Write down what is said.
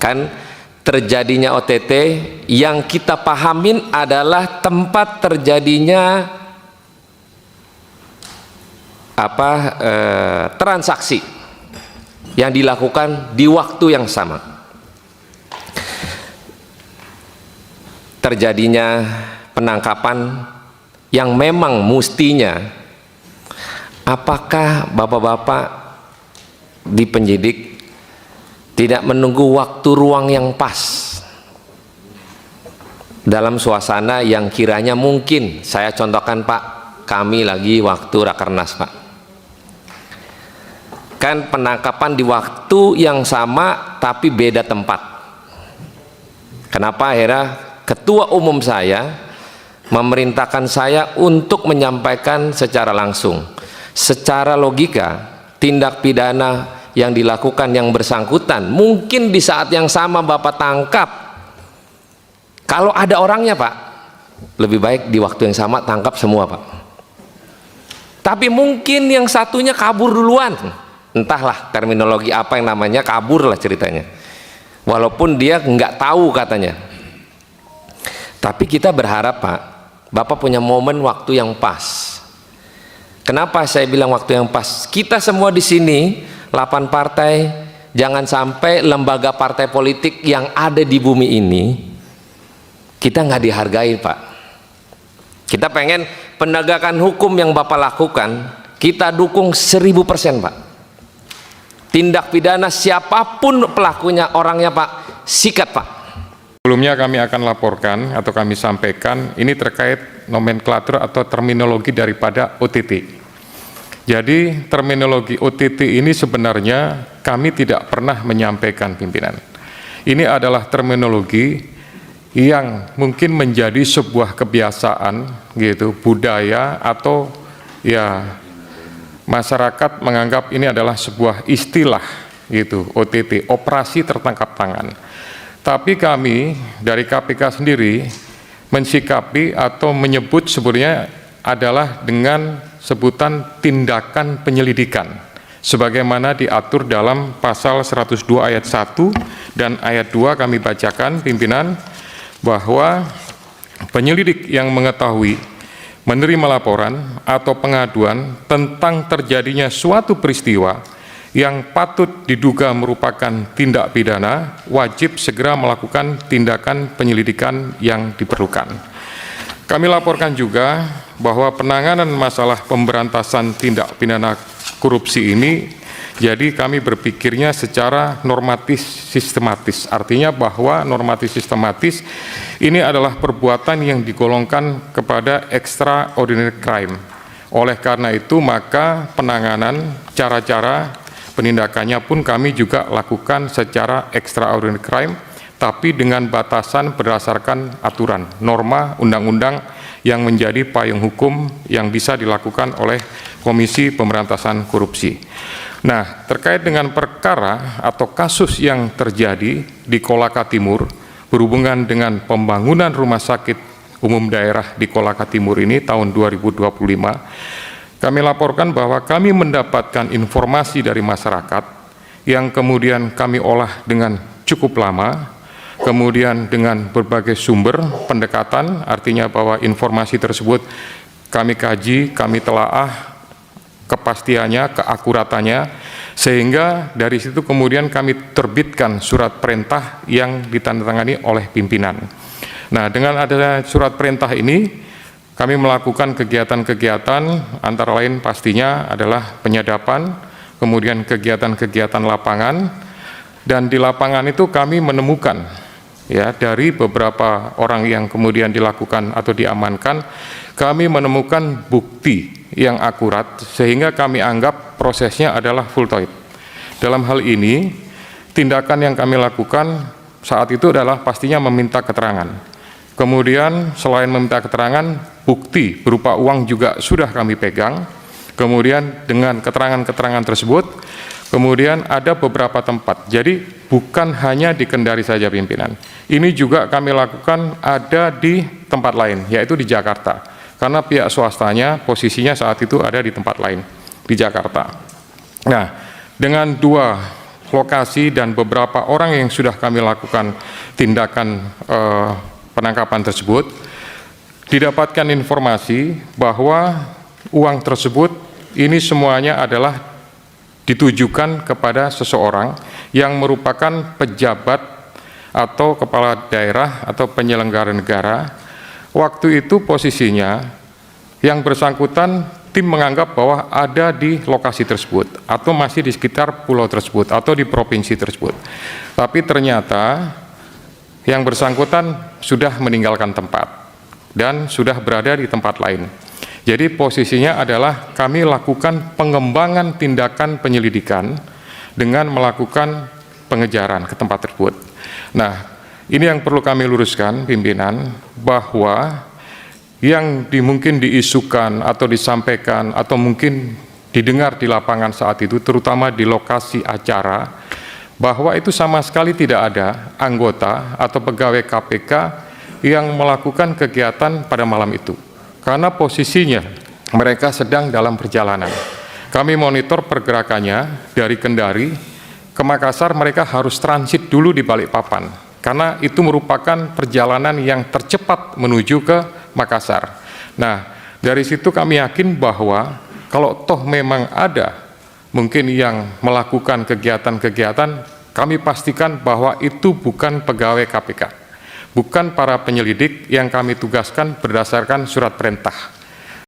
Kan terjadinya OTT yang kita pahamin adalah tempat terjadinya transaksi yang dilakukan di waktu yang sama. Terjadinya penangkapan yang memang mestinya, apakah bapak-bapak di penyidik tidak menunggu waktu ruang yang pas dalam suasana yang kiranya mungkin, saya contohkan Pak, kami lagi waktu Rakernas Pak, kan penangkapan di waktu yang sama tapi beda tempat. Kenapa akhirnya ketua umum saya memerintahkan saya untuk menyampaikan secara langsung, secara logika, tindak pidana yang dilakukan yang bersangkutan mungkin di saat yang sama Bapak tangkap, kalau ada orangnya Pak, lebih baik di waktu yang sama tangkap semua Pak. Tapi mungkin yang satunya kabur duluan, entahlah terminologi apa yang namanya, kabur lah ceritanya, walaupun dia nggak tahu katanya. Tapi kita berharap Pak, Bapak punya momen waktu yang pas. Kenapa saya bilang waktu yang pas? Kita semua di sini 8 partai, jangan sampai lembaga partai politik yang ada di bumi ini kita nggak dihargai Pak. Kita pengen penegakan hukum yang Bapak lakukan, kita dukung 1000% Pak. Tindak pidana siapapun pelakunya, orangnya Pak, sikat Pak. Sebelumnya kami akan laporkan atau kami sampaikan ini terkait nomenklatur atau terminologi daripada OTT. Jadi terminologi OTT ini sebenarnya kami tidak pernah menyampaikan pimpinan. Ini adalah terminologi yang mungkin menjadi sebuah kebiasaan gitu, budaya, atau ya masyarakat menganggap ini adalah sebuah istilah gitu, OTT, operasi tertangkap tangan. Tapi kami dari KPK sendiri mensikapi atau menyebut sebenarnya adalah dengan sebutan tindakan penyelidikan sebagaimana diatur dalam pasal 102 ayat 1 dan ayat 2. Kami bacakan pimpinan, bahwa penyelidik yang mengetahui, menerima laporan atau pengaduan tentang terjadinya suatu peristiwa yang patut diduga merupakan tindak pidana, wajib segera melakukan tindakan penyelidikan yang diperlukan. Kami laporkan juga bahwa penanganan masalah pemberantasan tindak pidana korupsi ini, jadi kami berpikirnya secara normatif sistematis. Artinya bahwa normatif sistematis ini adalah perbuatan yang digolongkan kepada extraordinary crime. Oleh karena itu maka penanganan, cara-cara penindakannya pun kami juga lakukan secara extraordinary crime, tapi dengan batasan berdasarkan aturan, norma, undang-undang yang menjadi payung hukum yang bisa dilakukan oleh Komisi Pemberantasan Korupsi. Nah, terkait dengan perkara atau kasus yang terjadi di Kolaka Timur berhubungan dengan pembangunan rumah sakit umum daerah di Kolaka Timur ini tahun 2025, kami laporkan bahwa kami mendapatkan informasi dari masyarakat yang kemudian kami olah dengan cukup lama, kemudian dengan berbagai sumber pendekatan, artinya bahwa informasi tersebut kami kaji, kami telaah kepastiannya, keakuratannya, sehingga dari situ kemudian kami terbitkan surat perintah yang ditandatangani oleh pimpinan. Nah, dengan adanya surat perintah ini, kami melakukan kegiatan-kegiatan, antara lain pastinya adalah penyadapan, kemudian kegiatan-kegiatan lapangan, dan di lapangan itu kami menemukan ya dari beberapa orang yang kemudian dilakukan atau diamankan, kami menemukan bukti yang akurat sehingga kami anggap prosesnya adalah full toid. Dalam hal ini, tindakan yang kami lakukan saat itu adalah pastinya meminta keterangan. Kemudian selain meminta keterangan, bukti berupa uang juga sudah kami pegang. Kemudian dengan keterangan-keterangan tersebut, kemudian ada beberapa tempat. Jadi bukan hanya di Kendari saja pimpinan. Ini juga kami lakukan ada di tempat lain, yaitu di Jakarta. Karena pihak swastanya posisinya saat itu ada di tempat lain, di Jakarta. Nah, dengan dua lokasi dan beberapa orang yang sudah kami lakukan tindakan penangkapan tersebut, didapatkan informasi bahwa uang tersebut ini semuanya adalah ditujukan kepada seseorang yang merupakan pejabat atau kepala daerah atau penyelenggara negara. Waktu itu posisinya yang bersangkutan, tim menganggap bahwa ada di lokasi tersebut atau masih di sekitar pulau tersebut atau di provinsi tersebut. Tapi ternyata yang bersangkutan sudah meninggalkan tempat dan sudah berada di tempat lain. Jadi posisinya adalah kami lakukan pengembangan tindakan penyelidikan dengan melakukan pengejaran ke tempat tersebut. Nah, ini yang perlu kami luruskan pimpinan, bahwa yang mungkin diisukan atau disampaikan atau mungkin didengar di lapangan saat itu, terutama di lokasi acara, bahwa itu sama sekali tidak ada anggota atau pegawai KPK yang melakukan kegiatan pada malam itu. Karena posisinya mereka sedang dalam perjalanan. Kami monitor pergerakannya dari Kendari ke Makassar, mereka harus transit dulu di Balikpapan. Karena itu merupakan perjalanan yang tercepat menuju ke Makassar. Nah, dari situ kami yakin bahwa kalau toh memang ada mungkin yang melakukan kegiatan-kegiatan, kami pastikan bahwa itu bukan pegawai KPK, bukan para penyelidik yang kami tugaskan berdasarkan surat perintah.